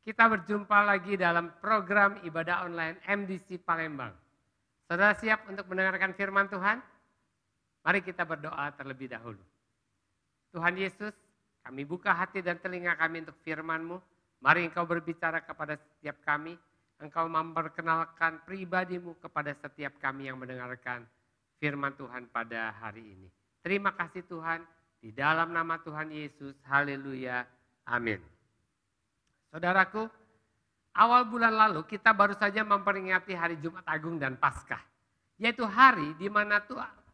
Kita berjumpa lagi dalam program ibadah online MDC Palembang. Saudara siap untuk mendengarkan firman Tuhan? Mari kita berdoa terlebih dahulu. Tuhan Yesus, kami buka hati dan telinga kami untuk firman-Mu. Mari Engkau berbicara kepada setiap kami. Engkau memperkenalkan pribadi-Mu kepada setiap kami yang mendengarkan firman Tuhan pada hari ini. Terima kasih Tuhan, di dalam nama Tuhan Yesus, haleluya, amin. Saudaraku, awal bulan lalu kita baru saja memperingati hari Jumat Agung dan Paskah. Yaitu hari di mana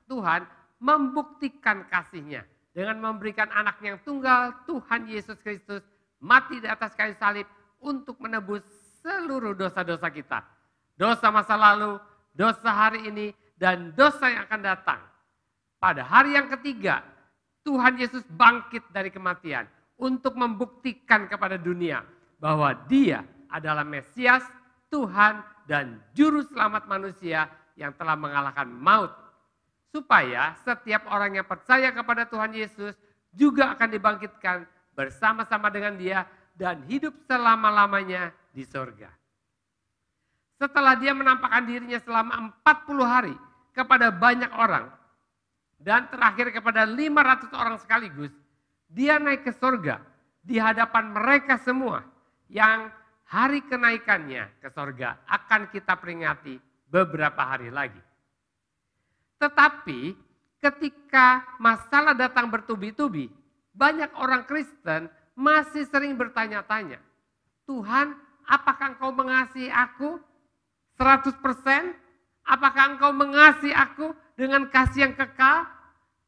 Tuhan membuktikan kasih-Nya dengan memberikan anaknya yang tunggal, Tuhan Yesus Kristus, mati di atas kayu salib untuk menebus seluruh dosa-dosa kita. Dosa masa lalu, dosa hari ini, dan dosa yang akan datang. Pada hari yang ketiga, Tuhan Yesus bangkit dari kematian untuk membuktikan kepada dunia bahwa Dia adalah Mesias, Tuhan, dan Juru Selamat manusia yang telah mengalahkan maut. Supaya setiap orang yang percaya kepada Tuhan Yesus juga akan dibangkitkan bersama-sama dengan Dia dan hidup selama-lamanya di surga. Setelah Dia menampakkan dirinya selama 40 hari kepada banyak orang dan terakhir kepada 500 orang sekaligus, Dia naik ke surga di hadapan mereka semua yang hari kenaikannya ke surga akan kita peringati beberapa hari lagi. Tetapi ketika masalah datang bertubi-tubi, banyak orang Kristen masih sering bertanya-tanya, Tuhan, apakah Engkau mengasihi aku 100%? Apakah Engkau mengasihi aku dengan kasih yang kekal,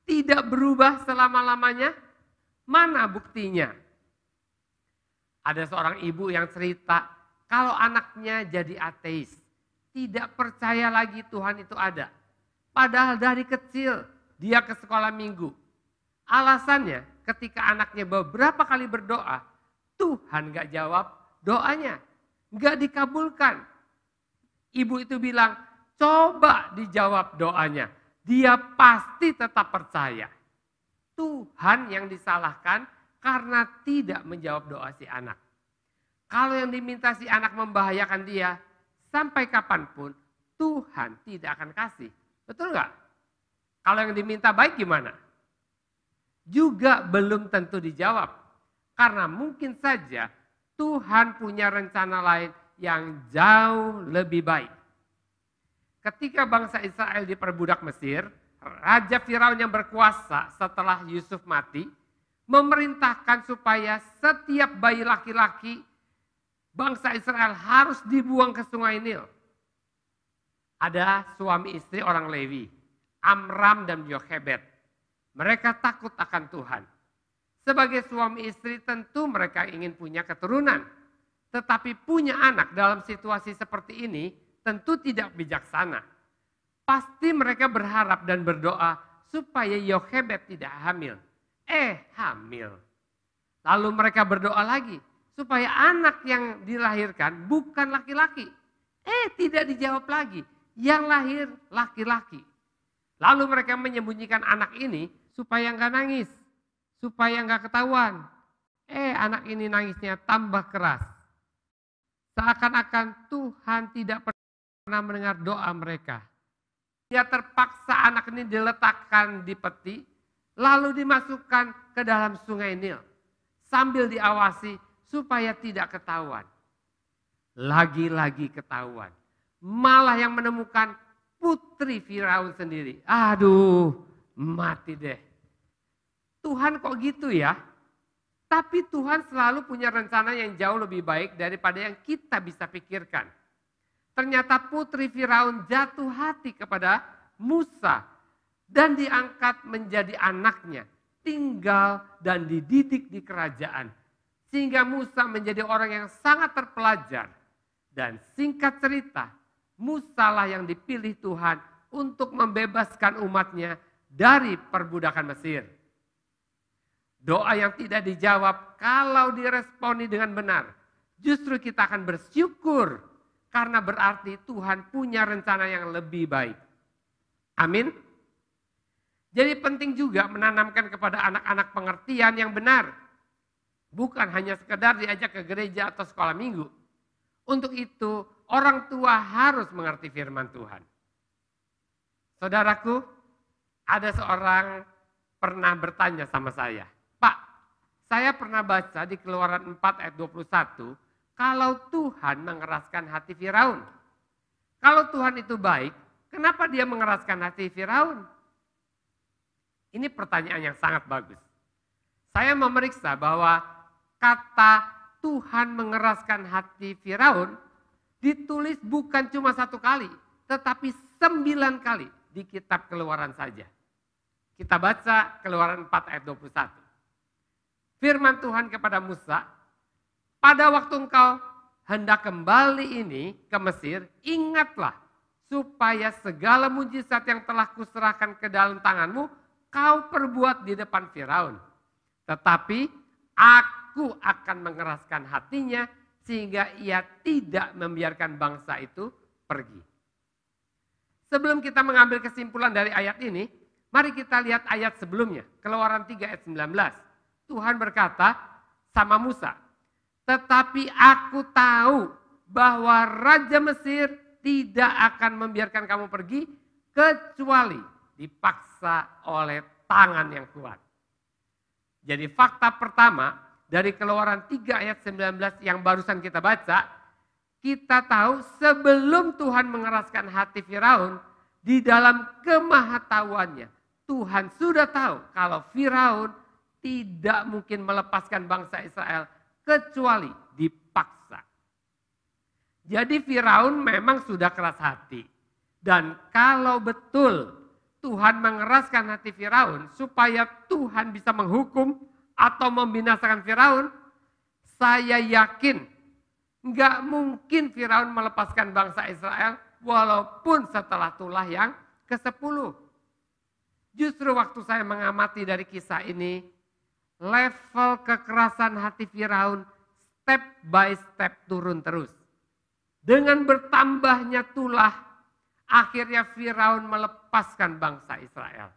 tidak berubah selama-lamanya? Mana buktinya? Ada seorang ibu yang cerita, kalau anaknya jadi ateis, tidak percaya lagi Tuhan itu ada. Padahal dari kecil dia ke sekolah minggu. Alasannya ketika anaknya beberapa kali berdoa, Tuhan gak jawab doanya, gak dikabulkan. Ibu itu bilang, coba dijawab doanya, dia pasti tetap percaya. Tuhan yang disalahkan karena tidak menjawab doa si anak. Kalau yang diminta si anak membahayakan dia, sampai kapanpun Tuhan tidak akan kasih. Betul nggak? Kalau yang diminta baik gimana? Juga belum tentu dijawab. Karena mungkin saja Tuhan punya rencana lain yang jauh lebih baik. Ketika bangsa Israel diperbudak Mesir, Raja Firaun yang berkuasa setelah Yusuf mati, memerintahkan supaya setiap bayi laki-laki bangsa Israel harus dibuang ke sungai Nil. Ada suami istri orang Lewi, Amram dan Yochebed. Mereka takut akan Tuhan. Sebagai suami istri tentu mereka ingin punya keturunan. Tetapi punya anak dalam situasi seperti ini tentu tidak bijaksana. Pasti mereka berharap dan berdoa supaya Yochebed tidak hamil. Hamil. Lalu mereka berdoa lagi supaya anak yang dilahirkan bukan laki-laki. Tidak dijawab lagi. Yang lahir laki-laki. Lalu mereka menyembunyikan anak ini supaya enggak nangis. Supaya enggak ketahuan. Anak ini nangisnya tambah keras. Seakan-akan Tuhan tidak pernah mendengar doa mereka. Dia terpaksa anak ini diletakkan di peti, lalu dimasukkan ke dalam sungai Nil. Sambil diawasi supaya tidak ketahuan. Lagi-lagi ketahuan. Malah yang menemukan putri Firaun sendiri. Aduh, mati deh. Tuhan kok gitu ya? Tapi Tuhan selalu punya rencana yang jauh lebih baik daripada yang kita bisa pikirkan. Ternyata putri Firaun jatuh hati kepada Musa dan diangkat menjadi anaknya, tinggal dan dididik di kerajaan. Sehingga Musa menjadi orang yang sangat terpelajar. Dan singkat cerita, Musa lah yang dipilih Tuhan untuk membebaskan umatnya dari perbudakan Mesir. Doa yang tidak dijawab kalau diresponi dengan benar, justru kita akan bersyukur karena berarti Tuhan punya rencana yang lebih baik. Amin. Jadi penting juga menanamkan kepada anak-anak pengertian yang benar. Bukan hanya sekedar diajak ke gereja atau sekolah minggu. Untuk itu orang tua harus mengerti firman Tuhan. Saudaraku, ada seorang pernah bertanya sama saya, Pak, saya pernah baca di Keluaran 4 ayat 21, kalau Tuhan mengeraskan hati Firaun. Kalau Tuhan itu baik, kenapa dia mengeraskan hati Firaun? Ini pertanyaan yang sangat bagus. Saya memeriksa bahwa kata Tuhan mengeraskan hati Firaun ditulis bukan cuma 1 kali, tetapi 9 kali di kitab Keluaran saja. Kita baca Keluaran 4 ayat 21. Firman Tuhan kepada Musa, pada waktu engkau hendak kembali ini ke Mesir, ingatlah supaya segala mujizat yang telah kuserahkan ke dalam tanganmu, kau perbuat di depan Firaun. Tetapi aku akan mengeraskan hatinya sehingga ia tidak membiarkan bangsa itu pergi. Sebelum kita mengambil kesimpulan dari ayat ini, mari kita lihat ayat sebelumnya, Keluaran 3 ayat 19. Tuhan berkata sama Musa, tetapi aku tahu bahwa Raja Mesir tidak akan membiarkan kamu pergi kecuali dipaksa oleh tangan yang kuat. Jadi fakta pertama dari Keluaran 3 ayat 19 yang barusan kita baca, kita tahu sebelum Tuhan mengeraskan hati Firaun, di dalam kemahatauannya Tuhan sudah tahu kalau Firaun tidak mungkin melepaskan bangsa Israel kecuali dipaksa. Jadi Firaun memang sudah keras hati. Dan kalau betul Tuhan mengeraskan hati Firaun supaya Tuhan bisa menghukum atau membinasakan Firaun, saya yakin nggak mungkin Firaun melepaskan bangsa Israel walaupun setelah tulah yang ke-10. Justru waktu saya mengamati dari kisah ini, level kekerasan hati Firaun step by step turun terus. Dengan bertambahnya tulah, akhirnya Firaun melepaskan bangsa Israel.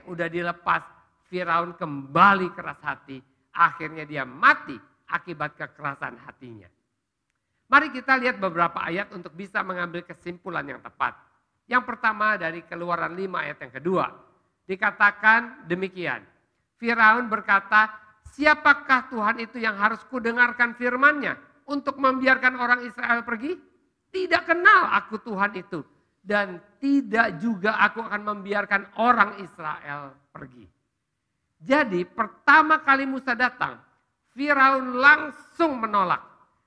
Udah dilepas, Firaun kembali keras hati. Akhirnya dia mati akibat kekerasan hatinya. Mari kita lihat beberapa ayat untuk bisa mengambil kesimpulan yang tepat. Yang pertama dari Keluaran 5 ayat yang kedua. Dikatakan demikian. Firaun berkata, siapakah Tuhan itu yang harus kudengarkan firman-Nya untuk membiarkan orang Israel pergi? Tidak kenal aku Tuhan itu. Dan tidak juga aku akan membiarkan orang Israel pergi. Jadi pertama kali Musa datang, Firaun langsung menolak.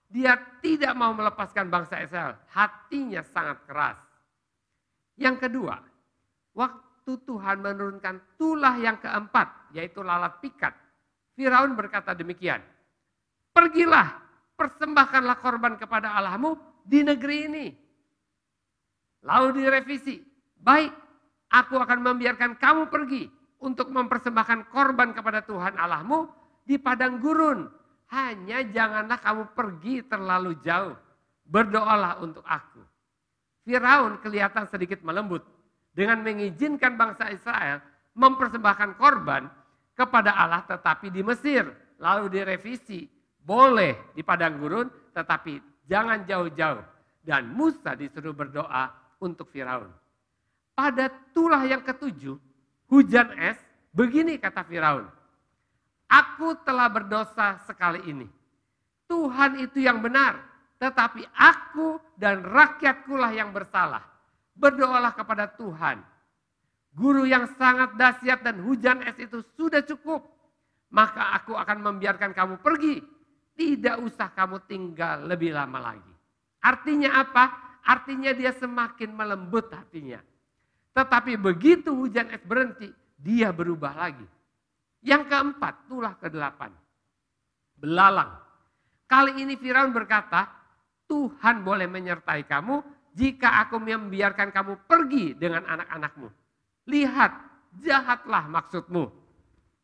Dia tidak mau melepaskan bangsa Israel. Hatinya sangat keras. Yang kedua, waktu Tuhan menurunkan tulah yang keempat, yaitu lalat pikat. Firaun berkata demikian, pergilah, persembahkanlah korban kepada Allahmu di negeri ini. Lalu direvisi, baik, aku akan membiarkan kamu pergi untuk mempersembahkan korban kepada Tuhan Allahmu di padang gurun. Hanya janganlah kamu pergi terlalu jauh. Berdoalah untuk aku. Firaun kelihatan sedikit melembut dengan mengizinkan bangsa Israel mempersembahkan korban kepada Allah tetapi di Mesir. Lalu direvisi, boleh di padang gurun tetapi jangan jauh-jauh. Dan Musa disuruh berdoa untuk Firaun. Pada tulah yang ketujuh, hujan es, begini kata Firaun. Aku telah berdosa sekali ini. Tuhan itu yang benar. Tetapi aku dan rakyatku lah yang bersalah. Berdoalah kepada Tuhan. Guru yang sangat dahsyat dan hujan es itu sudah cukup. Maka aku akan membiarkan kamu pergi. Tidak usah kamu tinggal lebih lama lagi. Artinya apa? Artinya dia semakin melembut hatinya. Tetapi begitu hujan es berhenti, dia berubah lagi. Yang keempat, tulah ke-8. Belalang. Kali ini Firaun berkata, Tuhan boleh menyertai kamu jika aku membiarkan kamu pergi dengan anak-anakmu. Lihat, jahatlah maksudmu.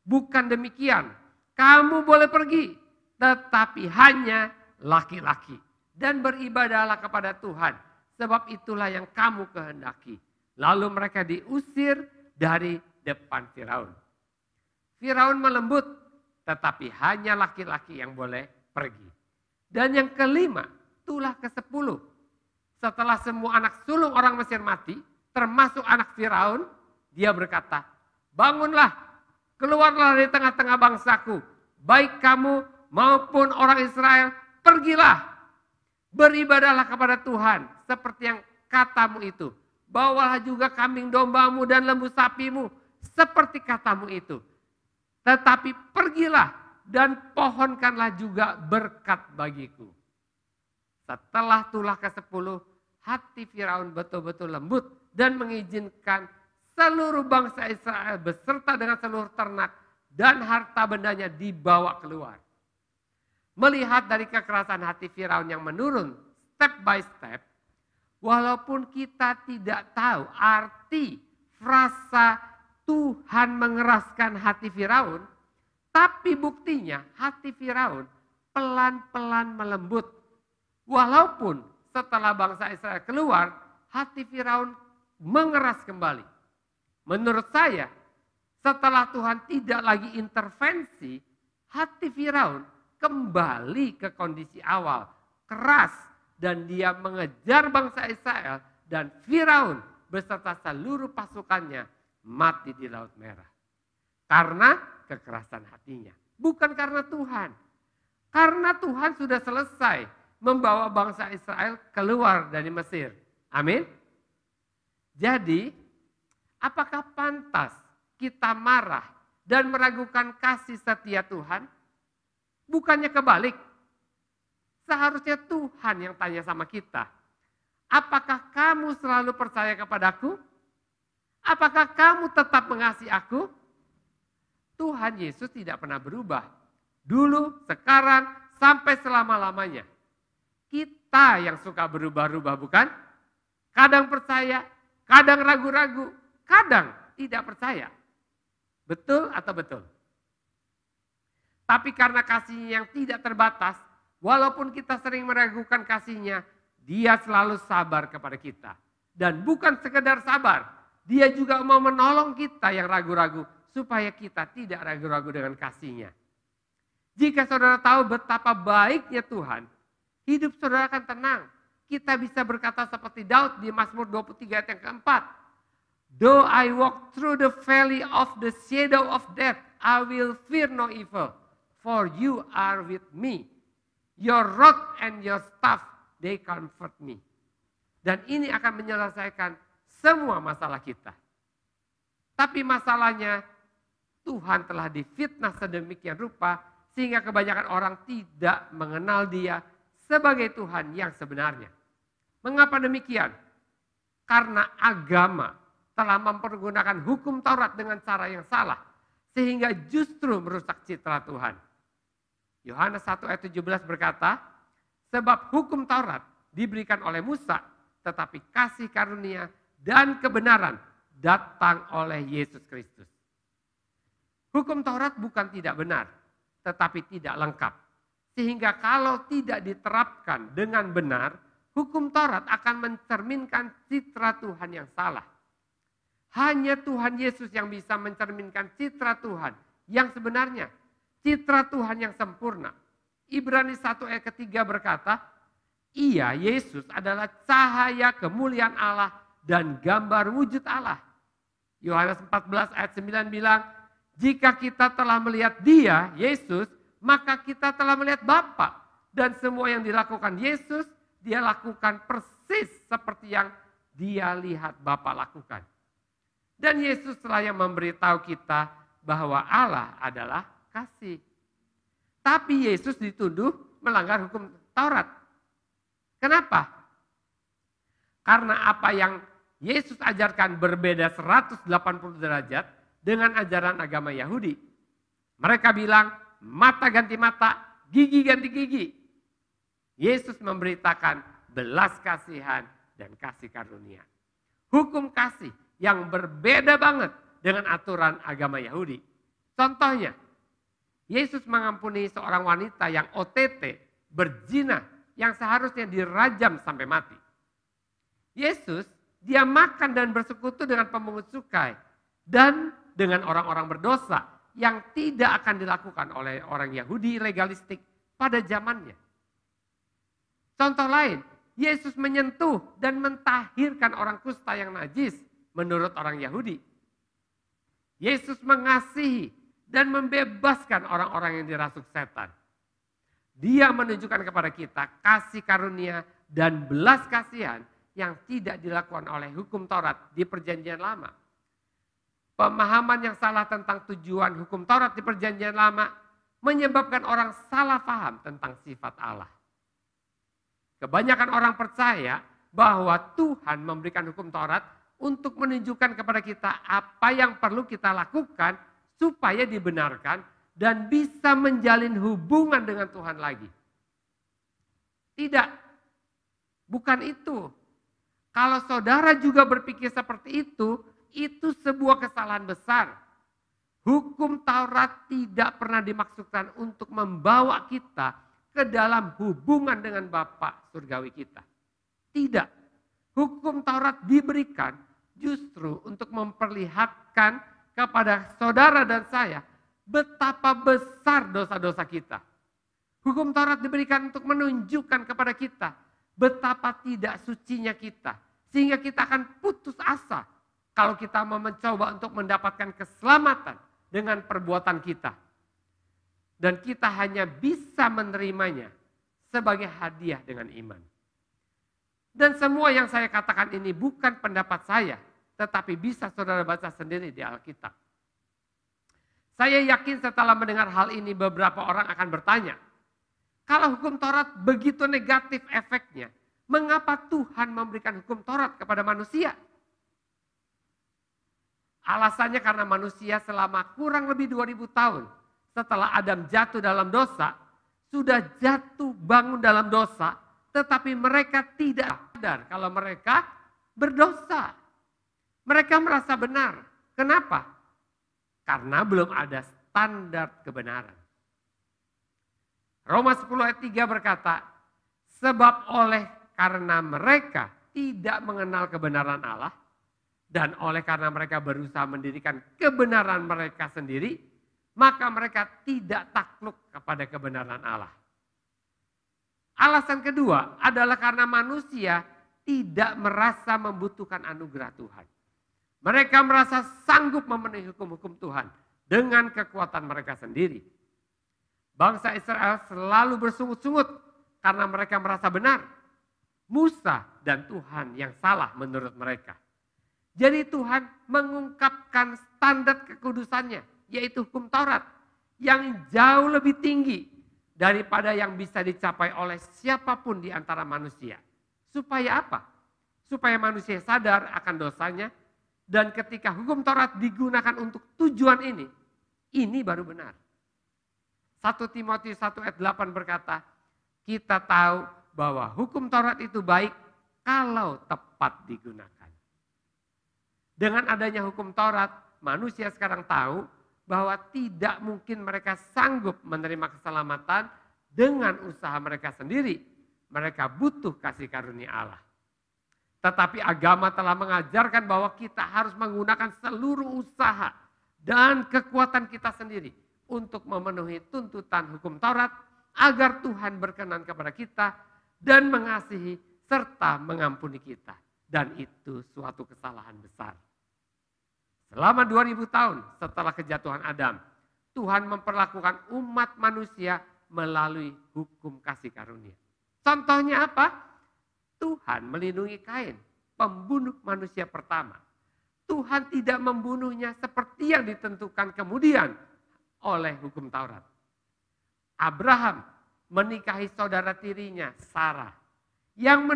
Bukan demikian, kamu boleh pergi, tetapi hanya laki-laki. Dan beribadahlah kepada Tuhan, sebab itulah yang kamu kehendaki. Lalu mereka diusir dari depan Firaun. Firaun melembut, tetapi hanya laki-laki yang boleh pergi. Dan yang kelima, tulah ke-10. Setelah semua anak sulung orang Mesir mati, termasuk anak Firaun, dia berkata, bangunlah, keluarlah dari tengah-tengah bangsaku, baik kamu maupun orang Israel, pergilah, beribadahlah kepada Tuhan, seperti yang katamu itu. Bawalah juga kambing dombamu dan lembu sapimu, seperti katamu itu. Tetapi pergilah dan pohonkanlah juga berkat bagiku. Setelah tulah ke-10, hati Firaun betul-betul lembut dan mengizinkan seluruh bangsa Israel beserta dengan seluruh ternak dan harta bendanya dibawa keluar. Melihat dari kekerasan hati Firaun yang menurun step by step, walaupun kita tidak tahu arti frasa Tuhan mengeraskan hati Firaun, tapi buktinya hati Firaun pelan-pelan melembut. Walaupun setelah bangsa Israel keluar, hati Firaun mengeras kembali. Menurut saya, setelah Tuhan tidak lagi intervensi, hati Firaun kembali ke kondisi awal, keras, dan dia mengejar bangsa Israel, dan Firaun beserta seluruh pasukannya mati di Laut Merah. Karena kekerasan hatinya, bukan karena Tuhan. Karena Tuhan sudah selesai membawa bangsa Israel keluar dari Mesir. Amin. Jadi, apakah pantas kita marah dan meragukan kasih setia Tuhan? Bukannya kebalik. Seharusnya Tuhan yang tanya sama kita. Apakah kamu selalu percaya kepadaku? Apakah kamu tetap mengasihi aku? Tuhan Yesus tidak pernah berubah. Dulu, sekarang, sampai selama-lamanya. Kita yang suka berubah-ubah, bukan? Kadang percaya, kadang ragu-ragu, kadang tidak percaya. Betul atau betul? Tapi karena kasihnya yang tidak terbatas, walaupun kita sering meragukan kasihnya, dia selalu sabar kepada kita. Dan bukan sekedar sabar, dia juga mau menolong kita yang ragu-ragu, supaya kita tidak ragu-ragu dengan kasihnya. Jika saudara tahu betapa baiknya Tuhan, hidup saudara akan tenang. Kita bisa berkata seperti Daud di Mazmur 23 ayat yang keempat. Though I walk through the valley of the shadow of death, I will fear no evil, for you are with me. Your rod and your staff, they comfort me. Dan ini akan menyelesaikan semua masalah kita. Tapi masalahnya, Tuhan telah difitnah sedemikian rupa, sehingga kebanyakan orang tidak mengenal Dia sebagai Tuhan yang sebenarnya. Mengapa demikian? Karena agama telah mempergunakan hukum Taurat dengan cara yang salah, sehingga justru merusak citra Tuhan. Yohanes 1 ayat 17 berkata, sebab hukum Taurat diberikan oleh Musa, tetapi kasih karunia dan kebenaran datang oleh Yesus Kristus. Hukum Taurat bukan tidak benar, tetapi tidak lengkap. Sehingga kalau tidak diterapkan dengan benar, hukum Taurat akan mencerminkan citra Tuhan yang salah. Hanya Tuhan Yesus yang bisa mencerminkan citra Tuhan yang sebenarnya. Citra Tuhan yang sempurna. Ibrani 1 ayat ketiga berkata, Ia, Yesus adalah cahaya kemuliaan Allah dan gambar wujud Allah. Yohanes 14 ayat 9 bilang, jika kita telah melihat Dia, Yesus, maka kita telah melihat Bapa. Dan semua yang dilakukan Yesus, Dia lakukan persis seperti yang Dia lihat Bapa lakukan. Dan Yesuslah yang memberitahu kita bahwa Allah adalah kasih. Tapi Yesus dituduh melanggar hukum Taurat. Kenapa? Karena apa yang Yesus ajarkan berbeda 180 derajat dengan ajaran agama Yahudi. Mereka bilang mata ganti mata, gigi ganti gigi. Yesus memberitakan belas kasihan dan kasih karunia. Hukum kasih yang berbeda banget dengan aturan agama Yahudi. Contohnya, Yesus mengampuni seorang wanita yang OTT, berzina, yang seharusnya dirajam sampai mati. Yesus, dia makan dan bersekutu dengan pemungut cukai dan dengan orang-orang berdosa yang tidak akan dilakukan oleh orang Yahudi legalistik pada zamannya. Contoh lain, Yesus menyentuh dan mentahirkan orang kusta yang najis menurut orang Yahudi. Yesus mengasihi dan membebaskan orang-orang yang dirasuk setan. Dia menunjukkan kepada kita kasih karunia dan belas kasihan yang tidak dilakukan oleh hukum Taurat di Perjanjian Lama. Pemahaman yang salah tentang tujuan hukum Taurat di Perjanjian Lama menyebabkan orang salah paham tentang sifat Allah. Kebanyakan orang percaya bahwa Tuhan memberikan hukum Taurat untuk menunjukkan kepada kita apa yang perlu kita lakukan supaya dibenarkan dan bisa menjalin hubungan dengan Tuhan lagi. Tidak, bukan itu. Kalau saudara juga berpikir seperti itu sebuah kesalahan besar. Hukum Taurat tidak pernah dimaksudkan untuk membawa kita ke dalam hubungan dengan Bapa surgawi kita. Tidak, hukum Taurat diberikan justru untuk memperlihatkan kepada saudara dan saya betapa besar dosa-dosa kita. Hukum Taurat diberikan untuk menunjukkan kepada kita betapa tidak sucinya kita. Sehingga kita akan putus asa kalau kita mau mencoba untuk mendapatkan keselamatan dengan perbuatan kita. Dan kita hanya bisa menerimanya sebagai hadiah dengan iman. Dan semua yang saya katakan ini bukan pendapat saya, tetapi bisa saudara baca sendiri di Alkitab. Saya yakin setelah mendengar hal ini beberapa orang akan bertanya, kalau hukum Taurat begitu negatif efeknya, mengapa Tuhan memberikan hukum Taurat kepada manusia? Alasannya karena manusia selama kurang lebih 2000 tahun setelah Adam jatuh dalam dosa, sudah jatuh bangun dalam dosa, tetapi mereka tidak sadar kalau mereka berdosa. Mereka merasa benar. Kenapa? Karena belum ada standar kebenaran. Roma 10 ayat 3 berkata, sebab karena mereka tidak mengenal kebenaran Allah, dan karena mereka berusaha mendirikan kebenaran mereka sendiri, maka mereka tidak takluk kepada kebenaran Allah. Alasan kedua adalah karena manusia tidak merasa membutuhkan anugerah Tuhan. Mereka merasa sanggup memenuhi hukum-hukum Tuhan dengan kekuatan mereka sendiri. Bangsa Israel selalu bersungut-sungut karena mereka merasa benar. Musa dan Tuhan yang salah menurut mereka. Jadi Tuhan mengungkapkan standar kekudusannya, yaitu hukum Taurat, yang jauh lebih tinggi daripada yang bisa dicapai oleh siapapun di antara manusia. Supaya apa? Supaya manusia sadar akan dosanya, dan ketika hukum Taurat digunakan untuk tujuan ini baru benar. 1 Timotius 1 ayat 8 berkata, kita tahu bahwa hukum Taurat itu baik kalau tepat digunakan. Dengan adanya hukum Taurat, manusia sekarang tahu bahwa tidak mungkin mereka sanggup menerima keselamatan dengan usaha mereka sendiri. Mereka butuh kasih karunia Allah. Tetapi agama telah mengajarkan bahwa kita harus menggunakan seluruh usaha dan kekuatan kita sendiri untuk memenuhi tuntutan hukum Taurat agar Tuhan berkenan kepada kita dan mengasihi serta mengampuni kita. Dan itu suatu kesalahan besar. Selama 2000 tahun setelah kejatuhan Adam, Tuhan memperlakukan umat manusia melalui hukum kasih karunia. Contohnya apa? Tuhan melindungi Kain, pembunuh manusia pertama. Tuhan tidak membunuhnya seperti yang ditentukan kemudian oleh hukum Taurat. Abraham menikahi saudara tirinya Sarah, yang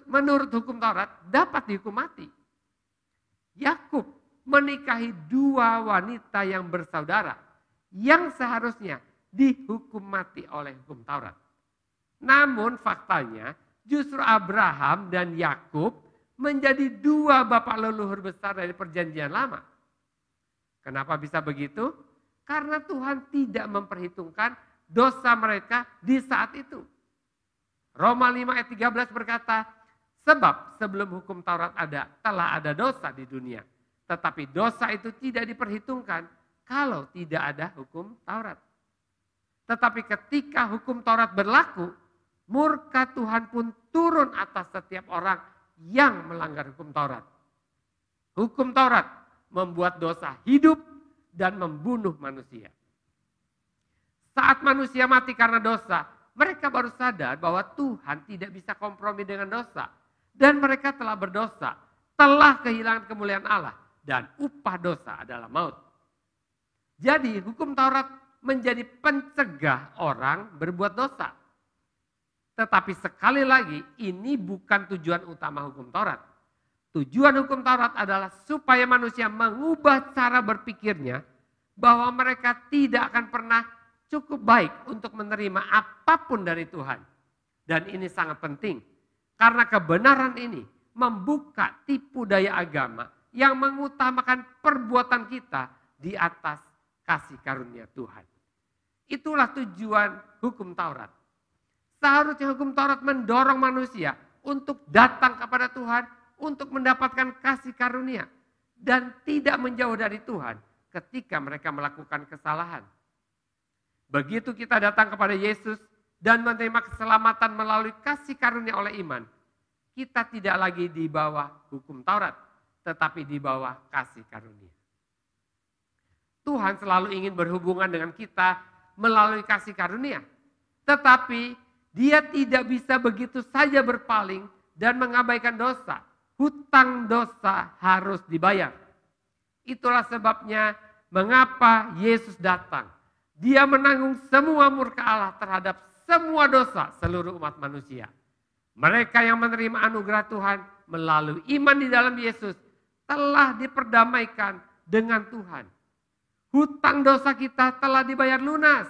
menurut hukum Taurat dapat dihukum mati. Yakub menikahi 2 wanita yang bersaudara, yang seharusnya dihukum mati oleh hukum Taurat. Namun faktanya justru Abraham dan Yakub menjadi 2 bapak leluhur besar dari perjanjian lama. Kenapa bisa begitu? Karena Tuhan tidak memperhitungkan dosa mereka di saat itu. Roma 5 ayat 13 berkata, sebab sebelum hukum Taurat ada, telah ada dosa di dunia. Tetapi dosa itu tidak diperhitungkan kalau tidak ada hukum Taurat. Tetapi ketika hukum Taurat berlaku, murka Tuhan pun turun atas setiap orang yang melanggar hukum Taurat. Hukum Taurat membuat dosa hidup dan membunuh manusia. Saat manusia mati karena dosa, mereka baru sadar bahwa Tuhan tidak bisa kompromi dengan dosa. Dan mereka telah berdosa, telah kehilangan kemuliaan Allah. Dan upah dosa adalah maut. Jadi hukum Taurat menjadi pencegah orang berbuat dosa. Tetapi sekali lagi ini bukan tujuan utama hukum Taurat. Tujuan hukum Taurat adalah supaya manusia mengubah cara berpikirnya bahwa mereka tidak akan pernah cukup baik untuk menerima apapun dari Tuhan. Dan ini sangat penting karena kebenaran ini membuka tipu daya agama yang mengutamakan perbuatan kita di atas kasih karunia Tuhan. Itulah tujuan hukum Taurat. Seharusnya hukum Taurat mendorong manusia untuk datang kepada Tuhan untuk mendapatkan kasih karunia dan tidak menjauh dari Tuhan ketika mereka melakukan kesalahan. Begitu kita datang kepada Yesus dan menerima keselamatan melalui kasih karunia oleh iman, kita tidak lagi di bawah hukum Taurat, tetapi di bawah kasih karunia. Tuhan selalu ingin berhubungan dengan kita melalui kasih karunia. Tetapi Dia tidak bisa begitu saja berpaling dan mengabaikan dosa. Hutang dosa harus dibayar. Itulah sebabnya mengapa Yesus datang. Dia menanggung semua murka Allah terhadap semua dosa seluruh umat manusia. Mereka yang menerima anugerah Tuhan melalui iman di dalam Yesus telah diperdamaikan dengan Tuhan. Hutang dosa kita telah dibayar lunas.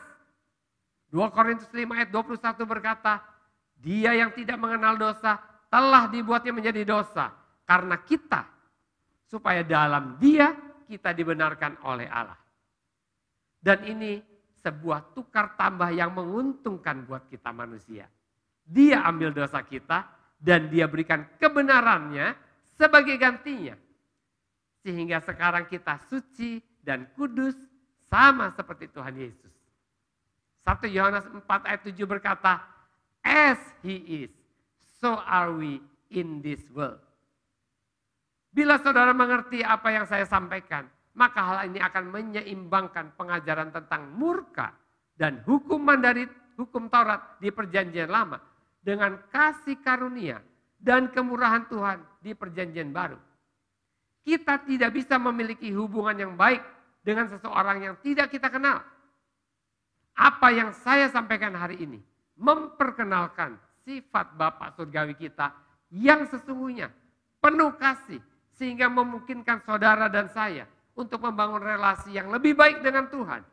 2 Korintus 5 ayat 21 berkata, Dia yang tidak mengenal dosa telah dibuatnya menjadi dosa karena kita, supaya dalam Dia kita dibenarkan oleh Allah. Dan ini sebuah tukar tambah yang menguntungkan buat kita manusia. Dia ambil dosa kita dan Dia berikan kebenarannya sebagai gantinya. Sehingga sekarang kita suci dan kudus sama seperti Tuhan Yesus. 1 Yohanes 4 ayat 7 berkata, As He is, so are we in this world. Bila saudara mengerti apa yang saya sampaikan, maka hal ini akan menyeimbangkan pengajaran tentang murka dan hukuman dari hukum Taurat di perjanjian lama dengan kasih karunia dan kemurahan Tuhan di perjanjian baru. Kita tidak bisa memiliki hubungan yang baik dengan seseorang yang tidak kita kenal. Apa yang saya sampaikan hari ini memperkenalkan sifat Bapa Surgawi kita yang sesungguhnya penuh kasih sehingga memungkinkan saudara dan saya untuk membangun relasi yang lebih baik dengan Tuhan.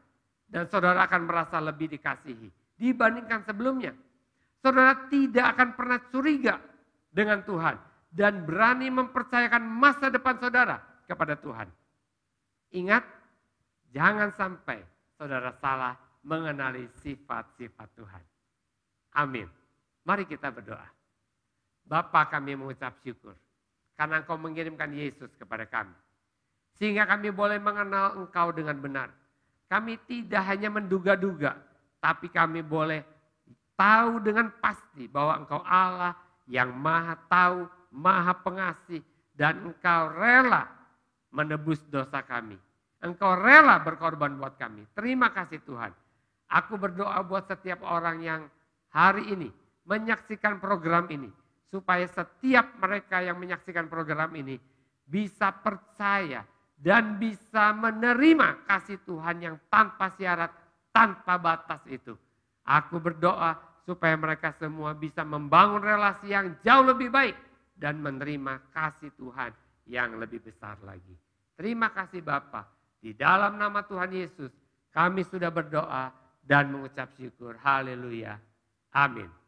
Dan saudara akan merasa lebih dikasihi dibandingkan sebelumnya. Saudara tidak akan pernah curiga dengan Tuhan. Dan berani mempercayakan masa depan saudara kepada Tuhan. Ingat, jangan sampai saudara salah mengenali sifat-sifat Tuhan. Amin. Mari kita berdoa. Bapa, kami mengucap syukur karena Engkau mengirimkan Yesus kepada kami. Sehingga kami boleh mengenal Engkau dengan benar. Kami tidak hanya menduga-duga, tapi kami boleh tahu dengan pasti bahwa Engkau Allah yang Maha Tahu, Maha Pengasih, dan Engkau rela menebus dosa kami. Engkau rela berkorban buat kami. Terima kasih Tuhan. Aku berdoa buat setiap orang yang hari ini menyaksikan program ini, supaya setiap mereka yang menyaksikan program ini bisa percaya dan bisa menerima kasih Tuhan yang tanpa syarat, tanpa batas itu. Aku berdoa supaya mereka semua bisa membangun relasi yang jauh lebih baik dan menerima kasih Tuhan yang lebih besar lagi. Terima kasih Bapa. Di dalam nama Tuhan Yesus kami sudah berdoa dan mengucap syukur. Haleluya. Amin.